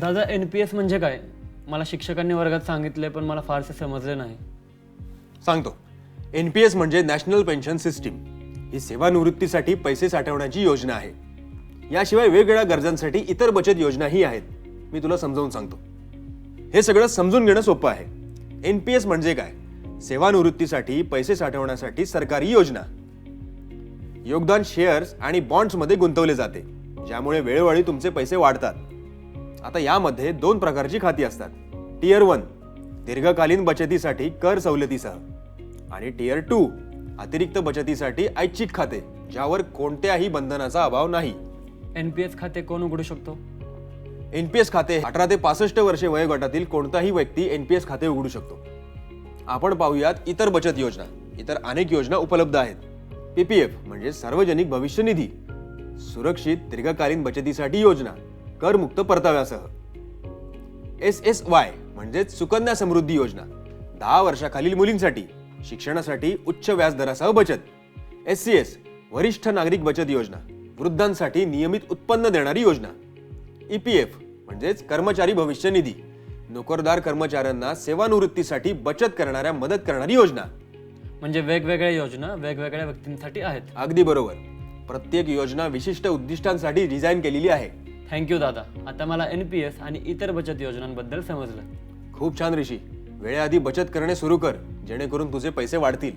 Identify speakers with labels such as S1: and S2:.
S1: दादा, NPS म्हणजे काय? मला शिक्षकांनी वर्गात सांगितले, पण मला फारसे समजले नाही.
S2: सांगतो. NPS म्हणजे नॅशनल पेन्शन सिस्टीम. ही सेवानिवृत्तीसाठी पैसे साठवण्याची योजना आहे. याशिवाय वेगवेगळ्या गरजांसाठी इतर बचत योजनाही आहेत. मी तुला समजावून सांगतो. हे सगळं समजून घेणं सोपं आहे. NPS म्हणजे काय? सेवानिवृत्तीसाठी पैसे साठवण्यासाठी सरकारी योजना. योगदान शेअर्स आणि बॉन्ड्समध्ये गुंतवले जाते, ज्यामुळे वेळोवेळी तुमचे पैसे वाढतात. आता यामध्ये 2 प्रकारची खाती असतात. टियर 1 दीर्घकालीन बचतीसाठी कर सवलतीसह आणि टियर 2 अतिरिक्त बचतीसाठी ऐच्छिक खाते, ज्यावर कोणत्याही बंधनाचा अभाव नाही.
S1: NPS खाते कोण उघडू शकतो?
S2: NPS खाते 18 ते 65 वर्षे वयोगटातील कोणताही व्यक्ती NPS खाते उघडू शकतो. आपण पाहूयात इतर बचत योजना. इतर अनेक योजना उपलब्ध आहेत. PPF म्हणजे सार्वजनिक भविष्य निधी, सुरक्षित दीर्घकालीन बचतीसाठी योजना, करमुक्त परताव्यासह. SSY म्हणजे सुकन्या समृद्धी योजना, 10 वर्षाखालील मुलींसाठी शिक्षणासाठी उच्च व्याजदरासह बचत. SCS वरिष्ठ नागरिक बचत योजना, वृद्धांसाठी नियमित उत्पन्न देणारी योजना. EPF म्हणजेच कर्मचारी भविष्य निधी, नोकरदार कर्मचाऱ्यांना सेवानिवृत्तीसाठी बचत करणाऱ्या मदत करणारी योजना.
S1: म्हणजे वेगवेगळ्या योजना वेगवेगळ्या व्यक्तींसाठी आहेत.
S2: अगदी बरोबर. प्रत्येक योजना विशिष्ट उद्दिष्टांसाठी डिझाईन केलेली आहे.
S1: थँक्यू दादा. आता मला NPS आणि इतर बचत योजनांबद्दल समजलं.
S2: खूप छान ऋषी. वेळेआधी बचत करणे सुरू कर, जेणेकरून तुझे पैसे वाढतील.